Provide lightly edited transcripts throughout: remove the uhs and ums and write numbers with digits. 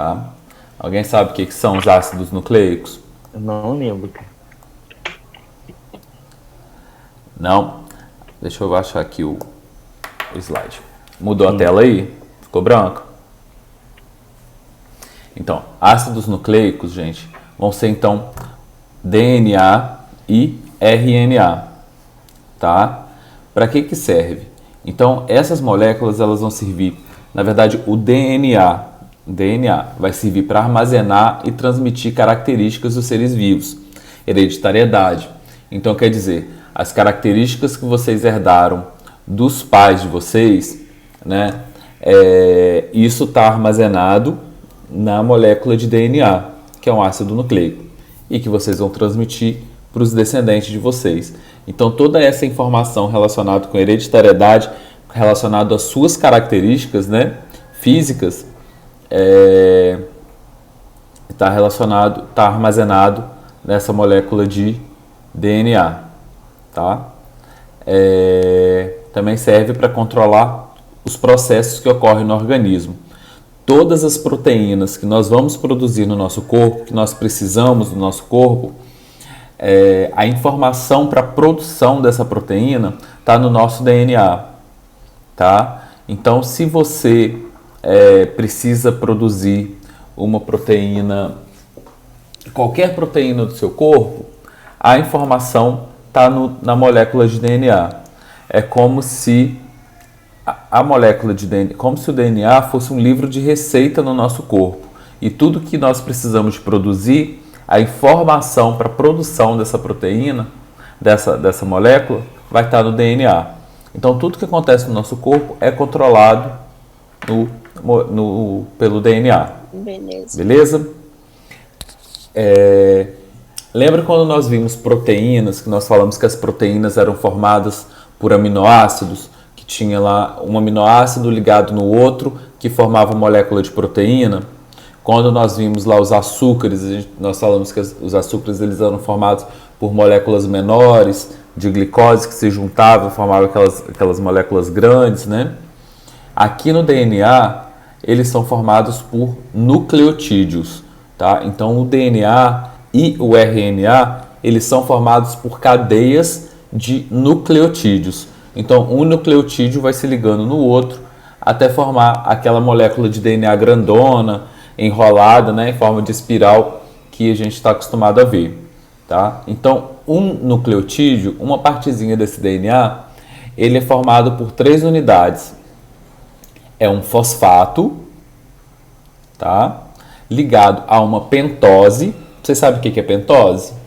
tá? Alguém sabe o que são os ácidos nucleicos? Eu não lembro, cara. Não? Deixa eu achar aqui o slide. Mudou a tela aí? Ficou branco? Então, ácidos nucleicos, gente, vão ser então DNA e RNA, tá? Para que serve? Então, essas moléculas elas vão servir, na verdade, o DNA vai servir para armazenar e transmitir características dos seres vivos, hereditariedade. Então, quer dizer, as características que vocês herdaram dos pais de vocês, né? Isso está armazenado na molécula de DNA, que é um ácido nucleico, e que vocês vão transmitir para os descendentes de vocês. Então, toda essa informação relacionada com hereditariedade, relacionada às suas características, né, físicas, está armazenado nessa molécula de DNA, tá? Também serve para controlar os processos que ocorrem no organismo. Todas as proteínas que nós vamos produzir no nosso corpo, que nós precisamos do nosso corpo, a informação para a produção dessa proteína está no nosso DNA, tá? Então, se você precisa produzir uma proteína, qualquer proteína do seu corpo, a informação está na molécula de DNA. É como se a molécula de DNA, como se o DNA fosse um livro de receita no nosso corpo. E tudo que nós precisamos de produzir, a informação para a produção dessa proteína, dessa molécula, vai estar no DNA. Então, tudo que acontece no nosso corpo é controlado pelo DNA. Beleza? Lembra quando nós vimos proteínas, que nós falamos que as proteínas eram formadas por aminoácidos, que tinha lá um aminoácido ligado no outro, que formava molécula de proteína? Quando nós vimos lá os açúcares, nós falamos que os açúcares eles eram formados por moléculas menores de glicose que se juntavam, formavam aquelas moléculas grandes, né? Aqui no DNA, eles são formados por nucleotídeos, tá? Então, o DNA e o RNA, eles são formados por cadeias de nucleotídeos. Então, um nucleotídeo vai se ligando no outro até formar aquela molécula de DNA grandona, enrolada, né, em forma de espiral que a gente está acostumado a ver, tá? Então, um nucleotídeo, uma partezinha desse DNA, ele é formado por 3 unidades. É um fosfato, tá? Ligado a uma pentose. Você sabe o que é pentose?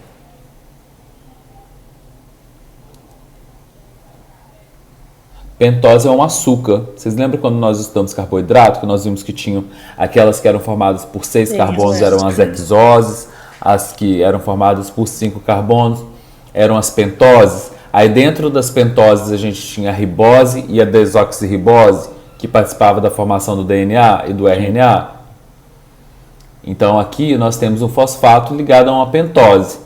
Pentose é um açúcar. Vocês lembram quando nós estudamos carboidrato, que nós vimos que tinham aquelas que eram formadas por 6 carbonos, eram as hexoses, as que eram formadas por 5 carbonos, eram as pentoses. Aí dentro das pentoses a gente tinha a ribose e a desoxirribose, que participava da formação do DNA e do RNA. Então aqui nós temos um fosfato ligado a uma pentose.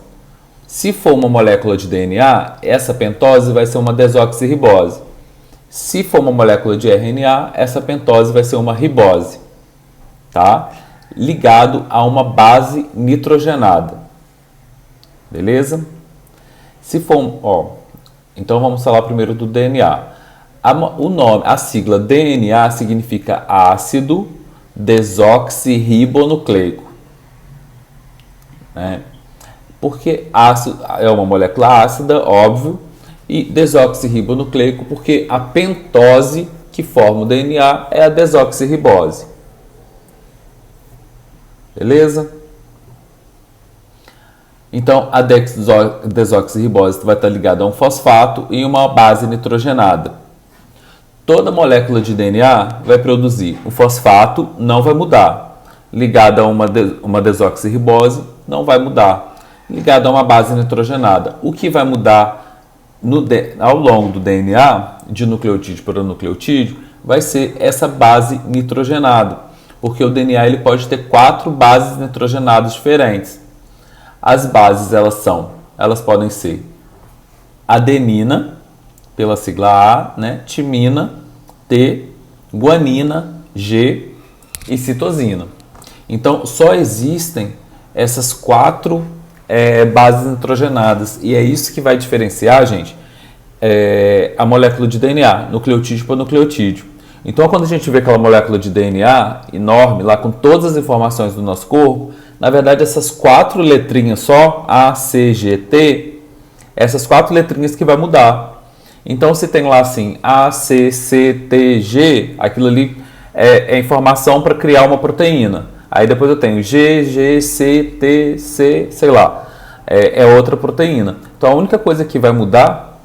Se for uma molécula de DNA, essa pentose vai ser uma desoxirribose. Se for uma molécula de RNA, essa pentose vai ser uma ribose, tá? Ligado a uma base nitrogenada. Beleza? Se for, então vamos falar primeiro do DNA. A sigla DNA significa ácido desoxirribonucleico, né? Porque ácido é uma molécula ácida, óbvio, e desoxirribonucleico porque a pentose que forma o DNA é a desoxirribose. Beleza? Então, a desoxirribose vai estar ligada a um fosfato e uma base nitrogenada. Toda molécula de DNA vai produzir o fosfato, não vai mudar. Ligada a uma desoxirribose, não vai mudar. Ligada a uma base nitrogenada. O que vai mudar ao longo do DNA, de nucleotídeo para nucleotídeo, vai ser essa base nitrogenada. Porque o DNA ele pode ter 4 bases nitrogenadas diferentes. As bases elas podem ser adenina, pela sigla A, né? Timina, T, guanina, G e citosina. Então, só existem essas quatro bases nitrogenadas. E é isso que vai diferenciar, gente, a molécula de DNA, nucleotídeo por nucleotídeo. Então, quando a gente vê aquela molécula de DNA enorme, lá com todas as informações do nosso corpo, na verdade, essas quatro letrinhas só, A, C, G, T, essas quatro letrinhas que vai mudar. Então, se tem lá assim, A, C, C, T, G, aquilo ali é informação para criar uma proteína. Aí depois eu tenho G, G, C, T, C, sei lá, é outra proteína. Então, a única coisa que vai mudar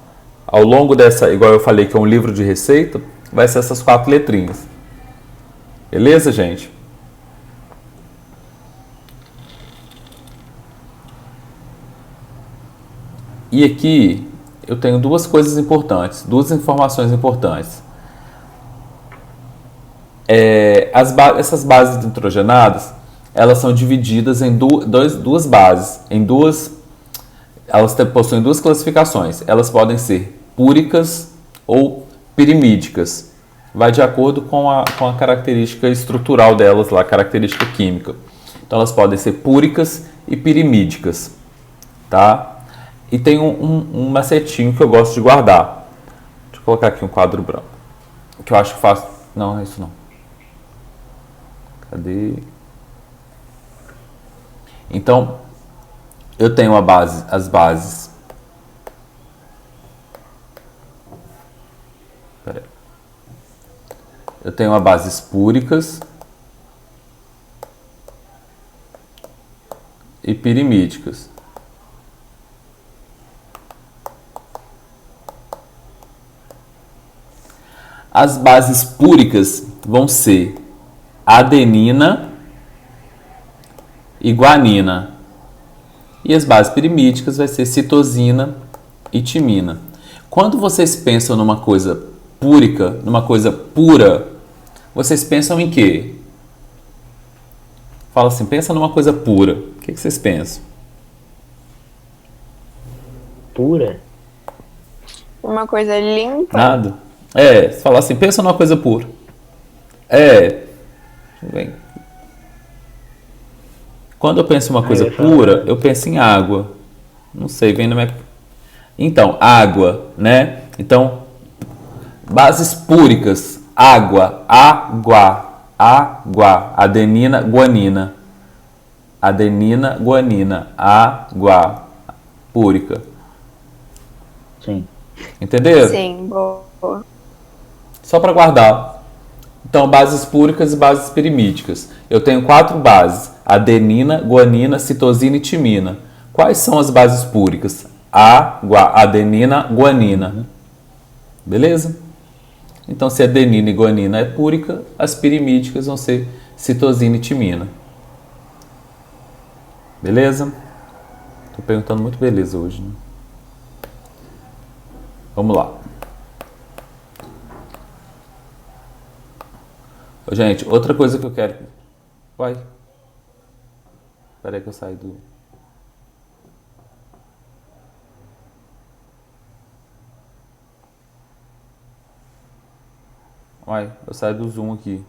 ao longo dessa, igual eu falei que é um livro de receita, vai ser essas quatro letrinhas. Beleza, gente? E aqui eu tenho duas coisas importantes, duas informações importantes. Essas bases nitrogenadas, elas são divididas em duas bases, elas possuem duas classificações. Elas podem ser púricas ou pirimídicas. Vai de acordo com a característica estrutural delas, lá, a característica química. Então elas podem ser púricas e pirimídicas, tá? E tem um macetinho que eu gosto de guardar. Deixa eu colocar aqui um quadro branco. Que eu acho fácil. Não, é isso não. Cadê? Então, eu tenho as bases. Pera aí. Eu tenho as bases púricas e pirimídicas. As bases púricas vão ser adenina e guanina. E as bases pirimídicas vai ser citosina e timina. Quando vocês pensam numa coisa púrica, numa coisa pura, vocês pensam em quê? Fala assim, pensa numa coisa pura. O que vocês pensam? Pura? Uma coisa limpa. Nada? Você fala assim, pensa numa coisa pura. Bem. Quando eu penso em uma coisa pura, eu penso em água. Não sei, vem na minha... Então, água, né? Então, bases púricas, água, adenina, guanina. Adenina, guanina, água, púrica. Sim. Entenderam? Sim, boa. Só para guardar. Então, bases púricas e bases pirimídicas. Eu tenho 4 bases: adenina, guanina, citosina e timina. Quais são as bases púricas? Adenina, guanina. Beleza? Então, se adenina e guanina é púrica, as pirimídicas vão ser citosina e timina. Beleza? Tô perguntando muito beleza hoje, né? Vamos lá. Gente, outra coisa que eu quero... Vai. Espera aí que eu saio do... Vai, eu saio do Zoom aqui.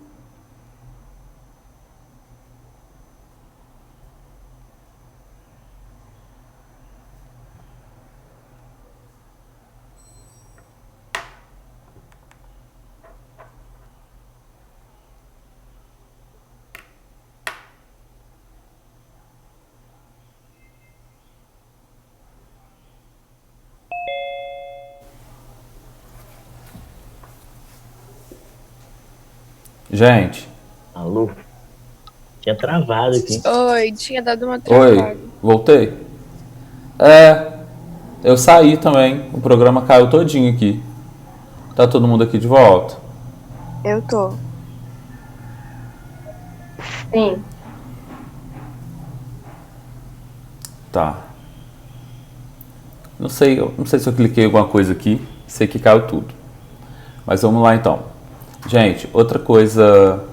Gente. Alô? Tinha travado aqui. Oi, tinha dado uma travada. Oi, voltei? Eu saí também. O programa caiu todinho aqui. Tá todo mundo aqui de volta? Eu tô. Sim. Tá. Não sei se eu cliquei em alguma coisa aqui. Sei que caiu tudo. Mas vamos lá então. Gente, outra coisa...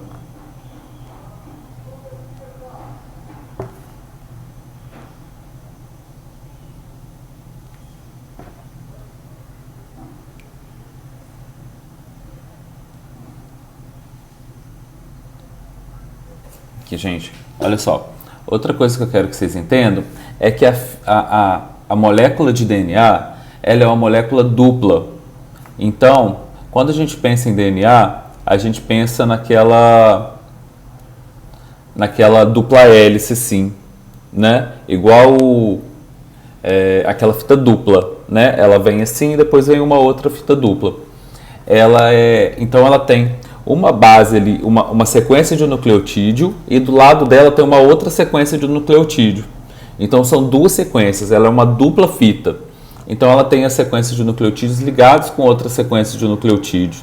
Aqui, gente, olha só. Outra coisa que eu quero que vocês entendam é que a molécula de DNA, ela é uma molécula dupla. Então, quando a gente pensa em DNA, a gente pensa naquela dupla hélice, sim, né? Igual aquela fita dupla, né? Ela vem assim e depois vem uma outra fita dupla. Então ela tem uma base ali, uma sequência de nucleotídeo, e do lado dela tem uma outra sequência de nucleotídeo. Então são duas sequências, ela é uma dupla fita. Então ela tem a sequência de nucleotídeos ligados com outra sequência de nucleotídeo,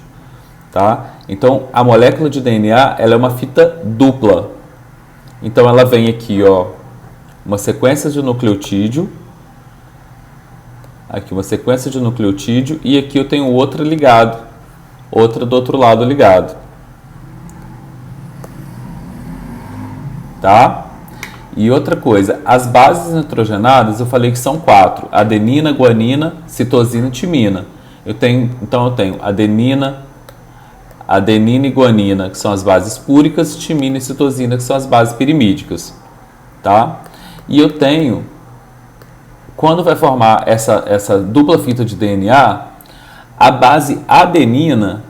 tá? Então a molécula de DNA, ela é uma fita dupla. Então ela vem aqui, ó, uma sequência de nucleotídeo, aqui uma sequência de nucleotídeo, e aqui eu tenho outra ligado, outra do outro lado ligado, tá? E outra coisa, as bases nitrogenadas eu falei que são 4: adenina, guanina, citosina e timina. Então eu tenho adenina e guanina, que são as bases púricas, timina e citosina, que são as bases pirimídicas, tá? E eu tenho, quando vai formar essa dupla fita de DNA, a base adenina,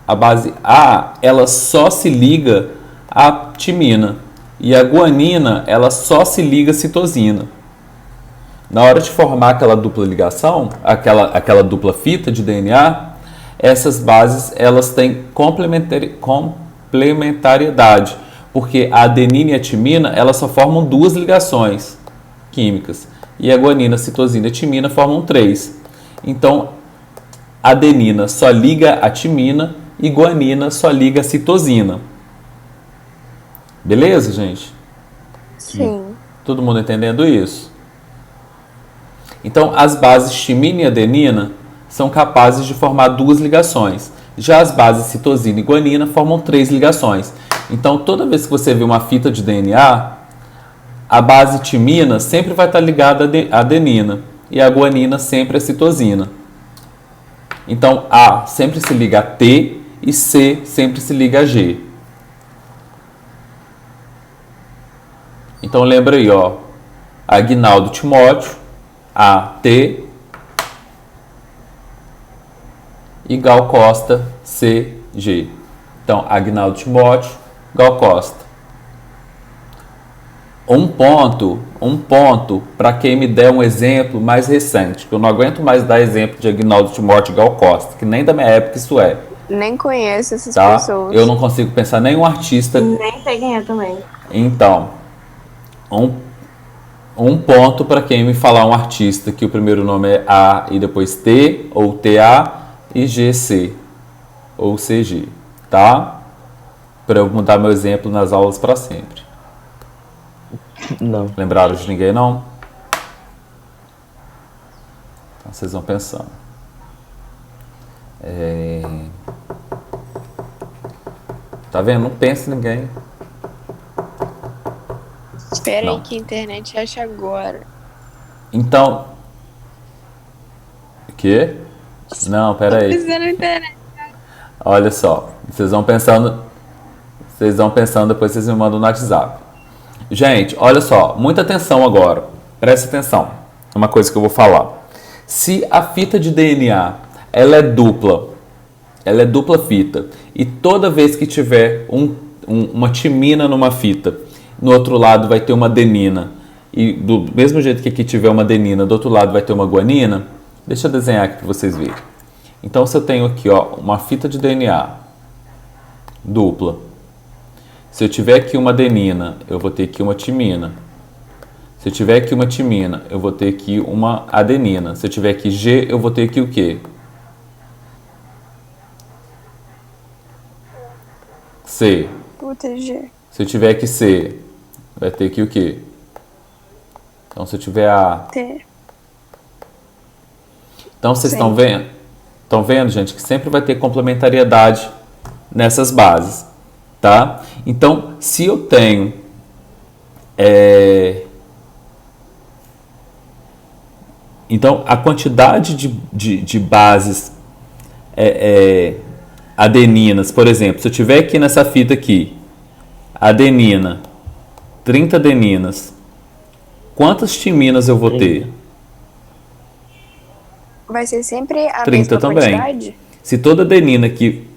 a base A, ela só se liga à timina, e a guanina, ela só se liga à citosina. Na hora de formar aquela dupla ligação, aquela dupla fita de DNA, essas bases, elas têm complementariedade, porque a adenina e a timina, elas só formam 2 ligações químicas, e a guanina, citosina e timina formam 3. Então, a adenina só liga a timina e guanina só liga a citosina. Beleza, gente? Sim. Todo mundo entendendo isso? Então, as bases timina e adenina são capazes de formar 2 ligações. Já as bases citosina e guanina formam 3 ligações. Então, toda vez que você vê uma fita de DNA, a base timina sempre vai estar ligada à adenina e a guanina sempre à citosina. Então, A sempre se liga a T e C sempre se liga a G. Então, lembra aí, ó, Aguinaldo Timóteo, AT, e Gal Costa, CG. Então, Aguinaldo Timóteo, Gal Costa. Um ponto para quem me der um exemplo mais recente, que eu não aguento mais dar exemplo de Aguinaldo Timóteo e Gal Costa, que nem da minha época isso é. Nem conheço essas Tá? pessoas. Eu não consigo pensar nenhum artista. Nem sei quem é também. Então, um ponto para quem me falar um artista que o primeiro nome é A e depois T, ou TA e GC, ou CG, tá? Para eu mudar meu exemplo nas aulas para sempre. Não. Lembraram de ninguém, não? Então, vocês vão pensando. Tá vendo? Não pensa em ninguém. Espera Não. aí que a internet acha agora. Então... O quê? Não, pera aí. Precisa na internet. Olha só. Vocês vão pensando, depois vocês me mandam no WhatsApp. Gente, olha só. Muita atenção agora. Presta atenção. É uma coisa que eu vou falar. Se a fita de DNA, ela é dupla fita, e toda vez que tiver uma timina numa fita, no outro lado vai ter uma adenina, e do mesmo jeito que aqui tiver uma adenina, do outro lado vai ter uma guanina, deixa eu desenhar aqui para vocês verem. Então, se eu tenho aqui, ó, uma fita de DNA dupla, se eu tiver aqui uma adenina, eu vou ter aqui uma timina. Se eu tiver aqui uma timina, eu vou ter aqui uma adenina. Se eu tiver aqui G, eu vou ter aqui o quê? C. Puta, G. Se eu tiver aqui C, vai ter aqui o quê? Então, se eu tiver A... T. Então, vocês Sim. estão vendo? Estão vendo, gente, que sempre vai ter complementariedade nessas bases, tá? Então, se eu tenho... Então, a quantidade de bases adeninas, por exemplo, se eu tiver aqui nessa fita aqui, Adenina, 30 adeninas. Quantas timinas eu vou ter? Vai ser sempre a 30 mesma também. quantidade? Se toda adenina aqui,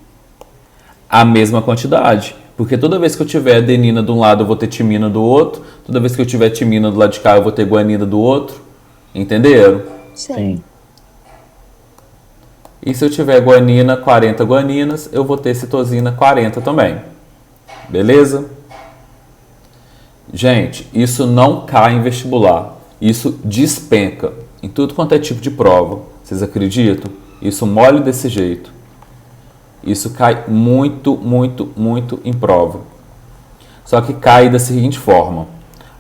a mesma quantidade. Porque toda vez que eu tiver adenina de um lado, eu vou ter timina do outro. Toda vez que eu tiver timina do lado de cá, eu vou ter guanina do outro. Entenderam? Sim. E se eu tiver guanina, 40 guaninas, eu vou ter citosina 40 também. Beleza? Gente, isso não cai em vestibular. Isso despenca em tudo quanto é tipo de prova. Vocês acreditam? Isso mole desse jeito. Isso cai muito, muito, muito em prova. Só que cai da seguinte forma.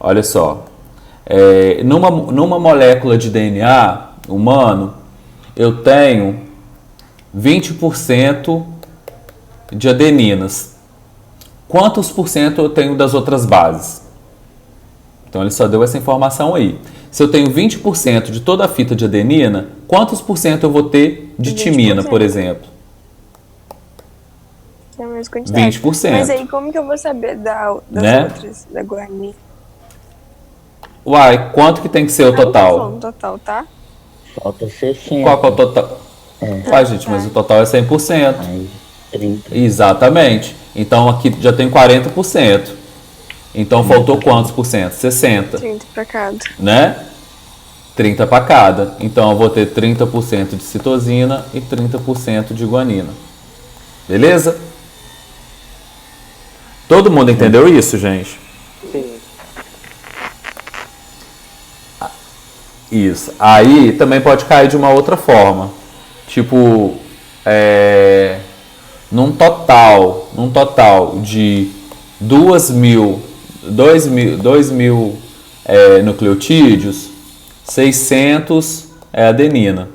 Olha só. Numa molécula de DNA humano, eu tenho 20% de adeninas. Quantos por cento eu tenho das outras bases? Então ele só deu essa informação aí. Se eu tenho 20% de toda a fita de adenina, quantos por cento eu vou ter de timina, 20%. por exemplo? Que é a mesma quantidade. 20%. Mas aí como que eu vou saber das Né? outras, da guarani? Uai, quanto que tem que ser o Não tá total? falando total, tá? Falta 60. Qual que é o total? Uai, gente, mas o total é 100%. Aí, 30. Exatamente. Então aqui já tem 40%. Então faltou quantos por cento? 60%. 30 pra cada. Né? 30 para cada. Então eu vou ter 30% de citosina e 30% de guanina. Beleza? Todo mundo entendeu isso, gente? Sim. Isso. Aí também pode cair de uma outra forma. Tipo, num total de 2.000 nucleotídeos, 600 é adenina.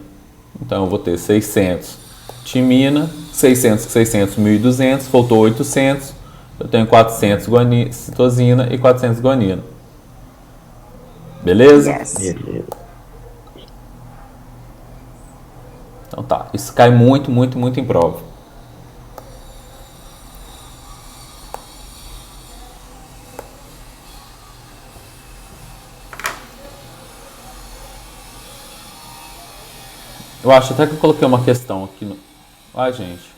Então eu vou ter 600 timina, 600, 1.200, faltou 800. Eu tenho 400 citosina e 400 guanina. Beleza? Yes. Beleza. Então tá. Isso cai muito, muito, muito em prova. Eu acho até que eu coloquei uma questão aqui no... Ai, gente.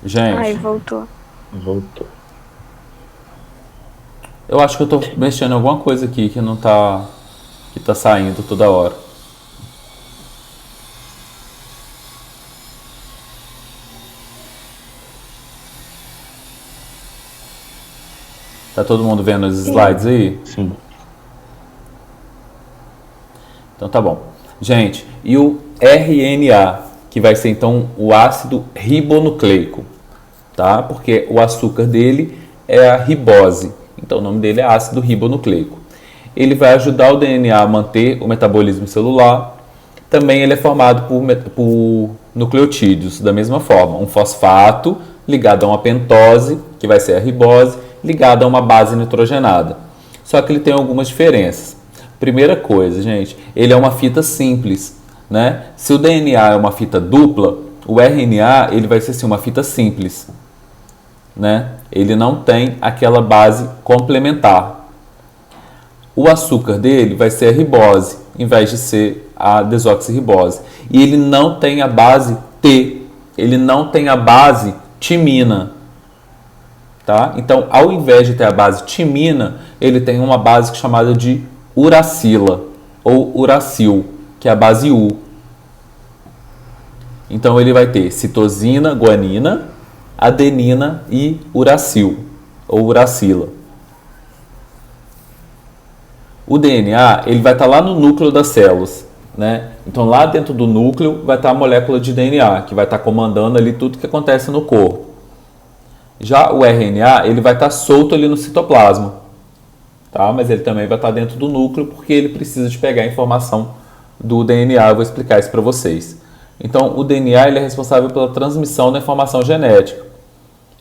Gente, Ai, voltou. Voltou. eu acho que eu tô mexendo em alguma coisa aqui que não tá... que tá saindo toda hora. Tá todo mundo vendo os slides aí? Sim. Então tá bom. Gente, e o RNA, que vai ser então o ácido ribonucleico, tá? Porque o açúcar dele é a ribose. Então o nome dele é ácido ribonucleico. Ele vai ajudar o DNA a manter o metabolismo celular. Também ele é formado por nucleotídeos, da mesma forma. Um fosfato ligado a uma pentose, que vai ser a ribose, ligado a uma base nitrogenada. Só que ele tem algumas diferenças. Primeira coisa, gente, ele é uma fita simples, né? Se o DNA é uma fita dupla, o RNA ele vai ser assim, uma fita simples, né? Ele não tem aquela base complementar. O açúcar dele vai ser a ribose, em vez de ser a desoxirribose. E ele não tem a base T, ele não tem a base timina. Tá? Então, ao invés de ter a base timina, ele tem uma base chamada de uracila, ou uracil, que é a base U. Então, ele vai ter citosina, guanina, adenina e uracil, ou uracila. O DNA ele vai estar lá no núcleo das células, né? Então, lá dentro do núcleo vai estar a molécula de DNA, que vai estar comandando ali tudo que acontece no corpo. Já o RNA, ele vai estar solto ali no citoplasma, tá? Mas ele também vai estar dentro do núcleo porque ele precisa de pegar a informação do DNA. Eu vou explicar isso para vocês. Então, o DNA ele é responsável pela transmissão da informação genética.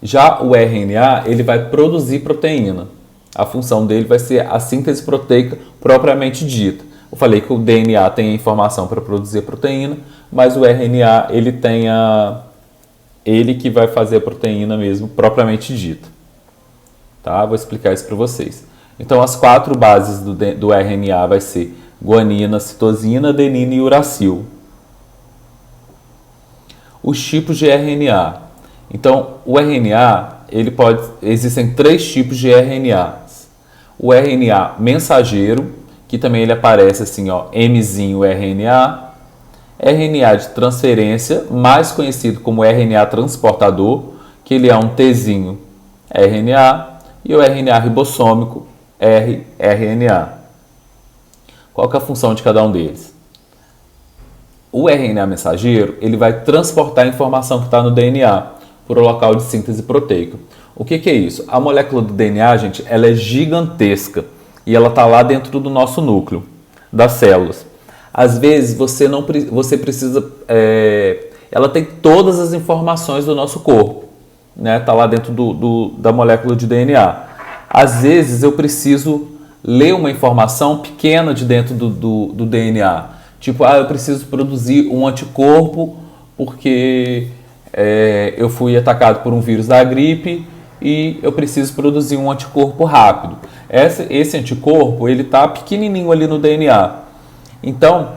Já o RNA, ele vai produzir proteína. A função dele vai ser a síntese proteica propriamente dita. Eu falei que o DNA tem a informação para produzir a proteína, mas o RNA, ele que vai fazer a proteína mesmo propriamente dita. Tá? Vou explicar isso para vocês. Então, as 4 bases do RNA vai ser guanina, citosina, adenina e uracil. Os tipos de RNA. Então, o RNA, existem 3 tipos de RNAs. O RNA mensageiro, que também ele aparece assim, ó, Mzinho RNA. RNA de transferência, mais conhecido como RNA transportador, que ele é um Tzinho RNA. E o RNA ribossômico, rRNA. Qual que é a função de cada um deles? O RNA mensageiro, ele vai transportar a informação que está no DNA para o local de síntese proteica. O que é isso? A molécula do DNA, gente, ela é gigantesca e ela está lá dentro do nosso núcleo, das células. Às vezes, você precisa... ela tem todas as informações do nosso corpo, né? Está lá dentro da molécula de DNA. Às vezes, eu preciso ler uma informação pequena de dentro do DNA. Tipo, eu preciso produzir um anticorpo porque eu fui atacado por um vírus da gripe e eu preciso produzir um anticorpo rápido. Esse anticorpo, ele está pequenininho ali no DNA. Então,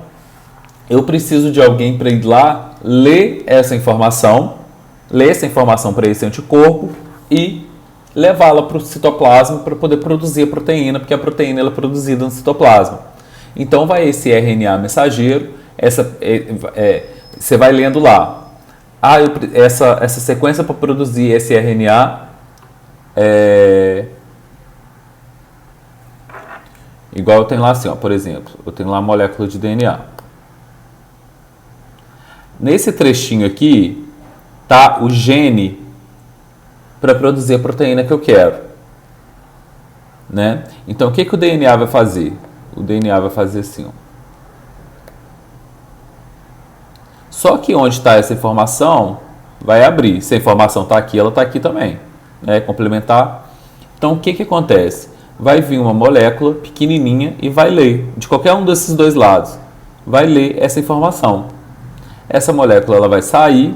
eu preciso de alguém para ir lá, ler essa informação para esse anticorpo e levá-la para o citoplasma para poder produzir a proteína, porque a proteína ela é produzida no citoplasma. Então, vai esse RNA mensageiro, você vai lendo lá. Essa sequência para produzir esse RNA igual eu tenho lá assim, ó, por exemplo, eu tenho lá a molécula de DNA. Nesse trechinho aqui, tá o gene para produzir a proteína que eu quero, né? Então, o que o DNA vai fazer? O DNA vai fazer assim, ó. Só que onde está essa informação, vai abrir. Se a informação está aqui, ela está aqui também, né? Complementar. Então, o que acontece? Vai vir uma molécula pequenininha e vai ler, de qualquer um desses dois lados, vai ler essa informação. Essa molécula ela vai sair,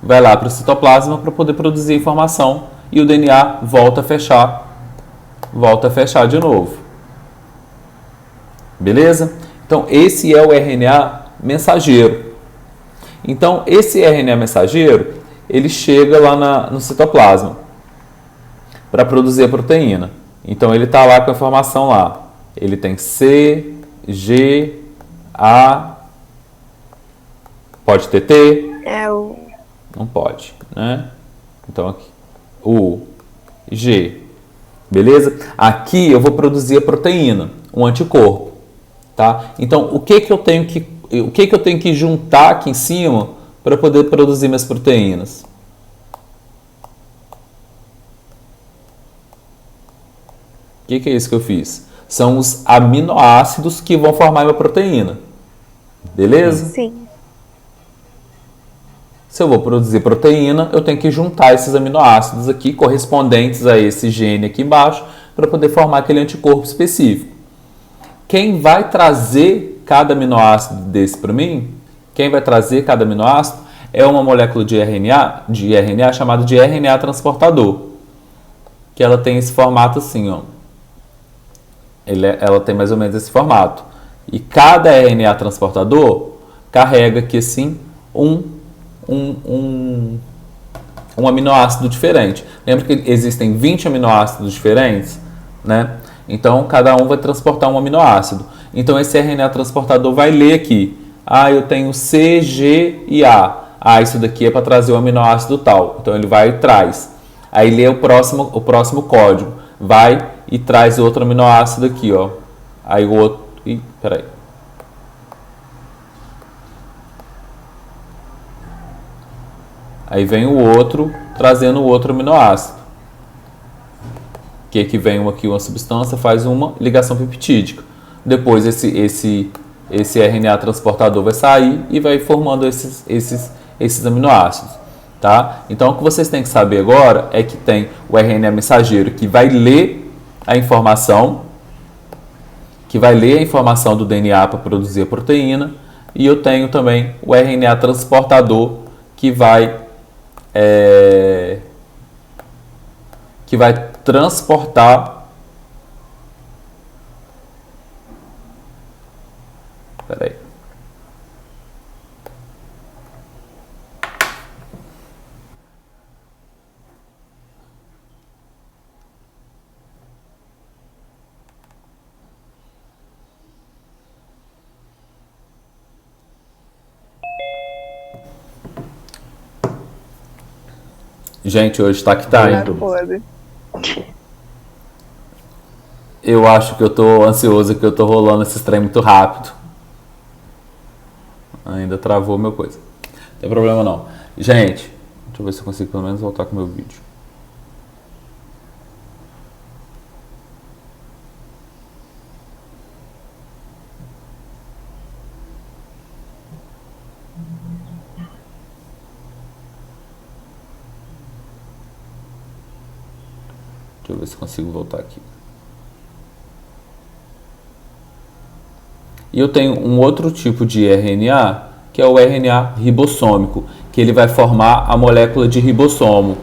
vai lá para o citoplasma para poder produzir a informação e o DNA volta a fechar de novo. Beleza? Então, esse é o RNA mensageiro. Então, esse RNA mensageiro, ele chega lá no citoplasma para produzir a proteína. Então, ele está lá com a informação lá. Ele tem C, G, A, pode ter T? Não pode, né? Então, aqui, U, G. Beleza? Aqui eu vou produzir a proteína, um anticorpo. Tá? Então, o que eu tenho que juntar aqui em cima para poder produzir minhas proteínas? O que é isso que eu fiz? São os aminoácidos que vão formar minha proteína. Beleza? Sim. Se eu vou produzir proteína, eu tenho que juntar esses aminoácidos aqui, correspondentes a esse gene aqui embaixo, para poder formar aquele anticorpo específico. Quem vai trazer cada aminoácido desse para mim, é uma molécula de RNA chamada de RNA transportador, que ela tem esse formato assim, ó. Ela tem mais ou menos esse formato. E cada RNA transportador carrega aqui assim um aminoácido diferente. Lembra que existem 20 aminoácidos diferentes, né? Então, cada um vai transportar um aminoácido. Então, esse RNA transportador vai ler aqui. Eu tenho C, G e A. Isso daqui é para trazer o aminoácido tal. Então, ele vai e traz. Aí, lê o próximo código. Vai e traz outro aminoácido aqui, ó. Aí, o outro... peraí. Aí, vem o outro, trazendo o outro aminoácido. Que aqui vem aqui uma substância, faz uma ligação peptídica. Depois esse esse RNA transportador vai sair e vai formando esses aminoácidos, tá? Então, o que vocês têm que saber agora é que tem o RNA mensageiro que vai ler a informação, do DNA para produzir a proteína, e eu tenho também o RNA transportador que vai transportar. Peraí. Gente, hoje tá que tá, hein? Tá podre. Eu acho que eu tô ansioso, que eu tô rolando esse trem muito rápido. Ainda travou meu coisa. Não tem problema não. Gente, deixa eu ver se eu consigo pelo menos voltar com o meu vídeo. Deixa eu ver se consigo voltar aqui. E eu tenho um outro tipo de RNA, que é o RNA ribossômico, que ele vai formar a molécula de ribossomo.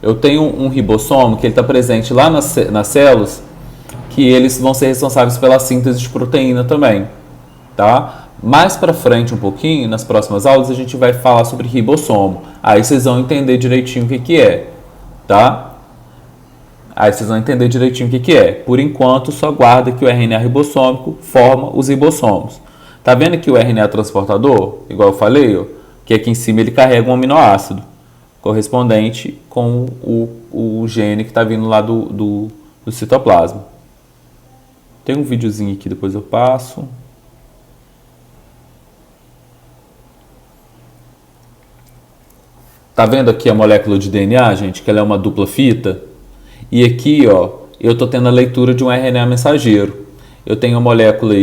Eu tenho um ribossomo que ele está presente lá nas células, que eles vão ser responsáveis pela síntese de proteína também, tá? Mais para frente um pouquinho, nas próximas aulas, a gente vai falar sobre ribossomo. Aí vocês vão entender direitinho o que é, tá? Por enquanto, só guarda que o RNA ribossômico forma os ribossomos. Tá vendo aqui o RNA transportador? Igual eu falei, ó, que aqui em cima ele carrega um aminoácido correspondente com o gene que está vindo lá do citoplasma. Tem um videozinho aqui, depois eu passo. Tá vendo aqui a molécula de DNA, gente? Que ela é uma dupla fita. E aqui, ó, eu tô tendo a leitura de um RNA mensageiro. Eu tenho uma molécula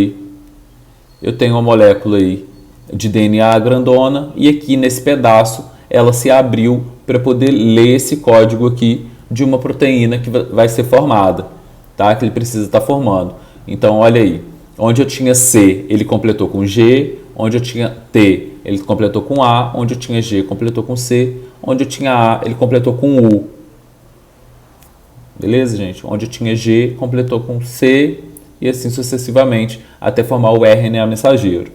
aí de DNA grandona, e aqui nesse pedaço ela se abriu para poder ler esse código aqui de uma proteína que vai ser formada, tá? Que ele precisa estar formando. Então, olha aí, onde eu tinha C, ele completou com G, onde eu tinha T, ele completou com A, onde eu tinha G, completou com C, onde eu tinha A, ele completou com U. Beleza, gente? Onde eu tinha G, completou com C, e assim sucessivamente, até formar o RNA mensageiro.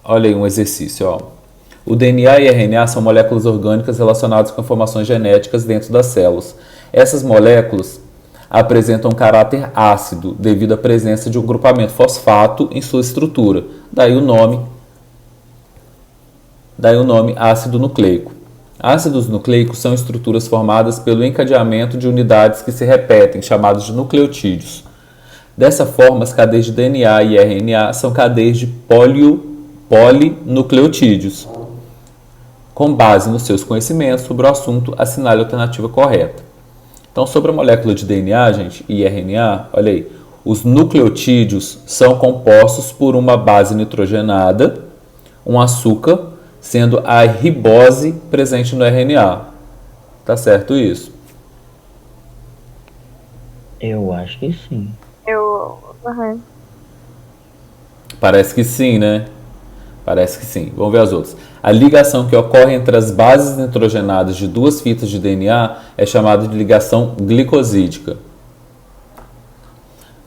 Olha aí um exercício, ó. O DNA e RNA são moléculas orgânicas relacionadas com informações genéticas dentro das células. Essas moléculas apresentam um caráter ácido devido à presença de um grupamento fosfato em sua estrutura. Daí o nome ácido nucleico. Ácidos nucleicos são estruturas formadas pelo encadeamento de unidades que se repetem, chamadas de nucleotídeos. Dessa forma, as cadeias de DNA e RNA são cadeias de polinucleotídeos. Com base nos seus conhecimentos sobre o assunto, assinale a alternativa correta. Então, sobre a molécula de DNA, gente, e RNA, olha aí, os nucleotídeos são compostos por uma base nitrogenada, um açúcar, sendo a ribose presente no RNA. Tá certo isso? Eu acho que sim. Uhum. Parece que sim, né? Parece que sim. Vamos ver as outras. A ligação que ocorre entre as bases nitrogenadas de duas fitas de DNA é chamada de ligação glicosídica.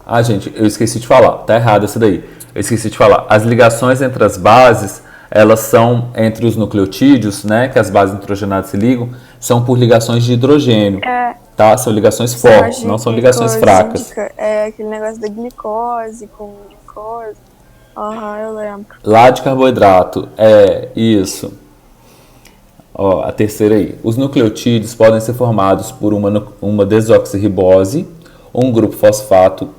Ah, gente, eu esqueci de falar. Tá errado essa daí. Eu esqueci de falar. As ligações entre as bases, elas são entre os nucleotídeos, né? Que as bases nitrogenadas se ligam, são por ligações de hidrogênio. Tá? São ligações fortes, não são ligações fracas. É aquele negócio da glicose com glicose. Aham, eu lembro. Lá de carboidrato, é isso. Ó, a terceira aí. Os nucleotídeos podem ser formados por uma desoxirribose, um grupo fosfato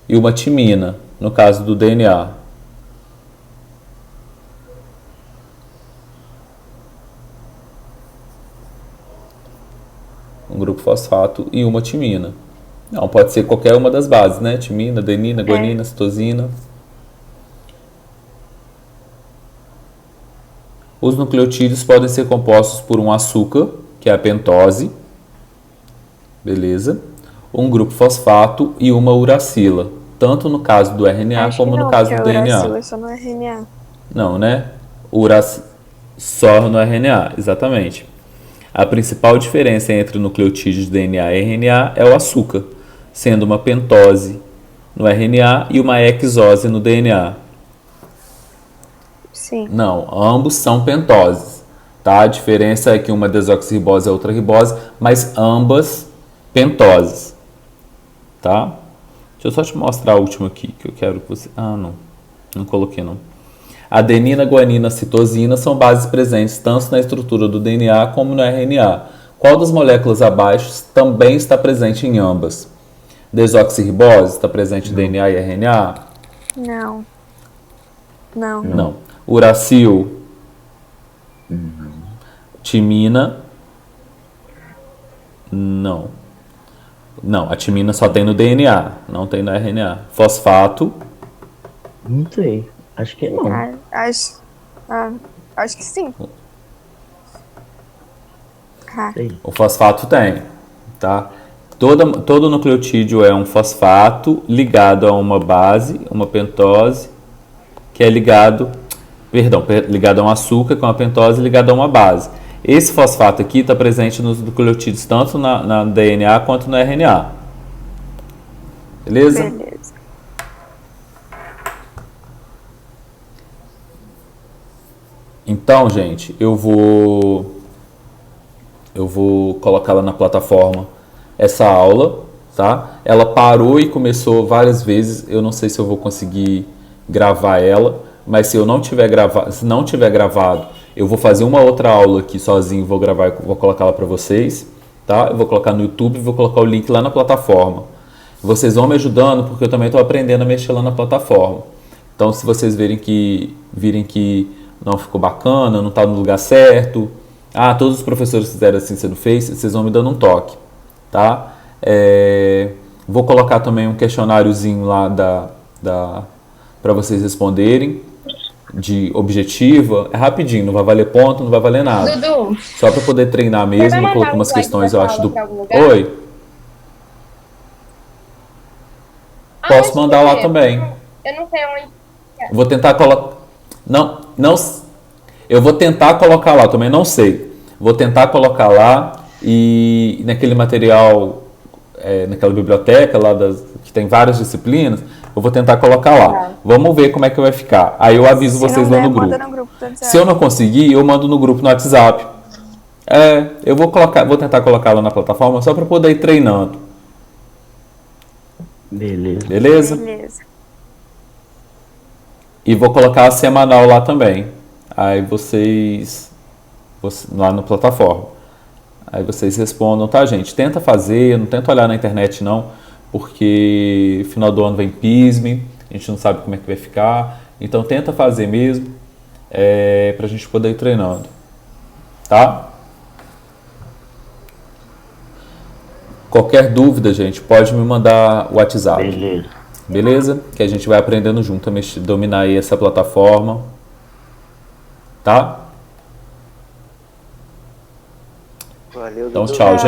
e uma timina, no caso do DNA. Um grupo fosfato e uma timina. Não, pode ser qualquer uma das bases, né? Timina, adenina, guanina, citosina. Os nucleotídeos podem ser compostos por um açúcar, que é a pentose, beleza? Um grupo fosfato e uma uracila, tanto no caso do RNA Acho que como no não, caso porque do a DNA. uracila é só no RNA. Não, né? Só no RNA, exatamente. A principal diferença entre nucleotídeos de DNA e RNA é o açúcar, sendo uma pentose no RNA e uma hexose no DNA. Sim. Não, ambos são pentoses, tá? A diferença é que uma é desoxirribose e a outra ribose, mas ambas pentoses, tá? Deixa eu só te mostrar a última aqui, que eu quero que você... Ah, não coloquei não. Adenina, guanina, citosina são bases presentes tanto na estrutura do DNA como no RNA. Qual das moléculas abaixo também está presente em ambas? Desoxirribose está presente em DNA e RNA? Não. Não. Não. Uracil? Timina? Não. Não, a timina só tem no DNA, não tem no RNA. Fosfato? Não sei. Acho que não. Acho que sim. Ah, Sei. O fosfato tem, tá? Todo nucleotídeo é um fosfato ligado a uma base, uma pentose, que é ligado a um açúcar com a pentose ligado a uma base. Esse fosfato aqui está presente nos nucleotídeos tanto na DNA quanto no RNA. Beleza? beleza. Então, gente, eu vou colocar lá na plataforma essa aula, tá? Ela parou e começou várias vezes. Eu não sei se eu vou conseguir gravar ela, mas se não tiver gravado, eu vou fazer uma outra aula aqui sozinho, vou gravar e vou colocar lá para vocês, tá? Eu vou colocar no YouTube e vou colocar o link lá na plataforma. Vocês vão me ajudando porque eu também estou aprendendo a mexer lá na plataforma. Então, se vocês virem que não ficou bacana, não está no lugar certo, todos os professores fizeram assim, você não fez, vocês vão me dando um toque, tá? Vou colocar também um questionáriozinho lá para vocês responderem, de objetiva. É rapidinho, não vai valer ponto, não vai valer nada. Dudu, Só para poder treinar você mesmo, vai eu mandar coloquei um umas slide questões, dessa eu acho, aula do... pra algum lugar? Oi? Posso mandar lá também. Eu não sei onde. Vou tentar colocar... Não, eu vou tentar colocar lá, também não sei. Vou tentar colocar lá e naquele material, naquela biblioteca lá que tem várias disciplinas, eu vou tentar colocar lá. Tá. Vamos ver como é que vai ficar. Aí eu aviso Se vocês não lá der, no grupo. manda no grupo do WhatsApp. Se eu não conseguir, eu mando no grupo no WhatsApp. Eu vou tentar colocar lá na plataforma só para poder ir treinando. Beleza. Beleza? Beleza. E vou colocar a semanal lá também. Aí vocês lá na plataforma. Aí vocês respondam, tá, gente? Tenta fazer, não tenta olhar na internet não, porque final do ano vem PISME, a gente não sabe como é que vai ficar. Então tenta fazer mesmo, pra gente poder ir treinando. Tá? Qualquer dúvida, gente, pode me mandar o WhatsApp. Beleza. Beleza? Que a gente vai aprendendo junto a dominar aí essa plataforma. Tá? Valeu, Então, Dudu. tchau, gente.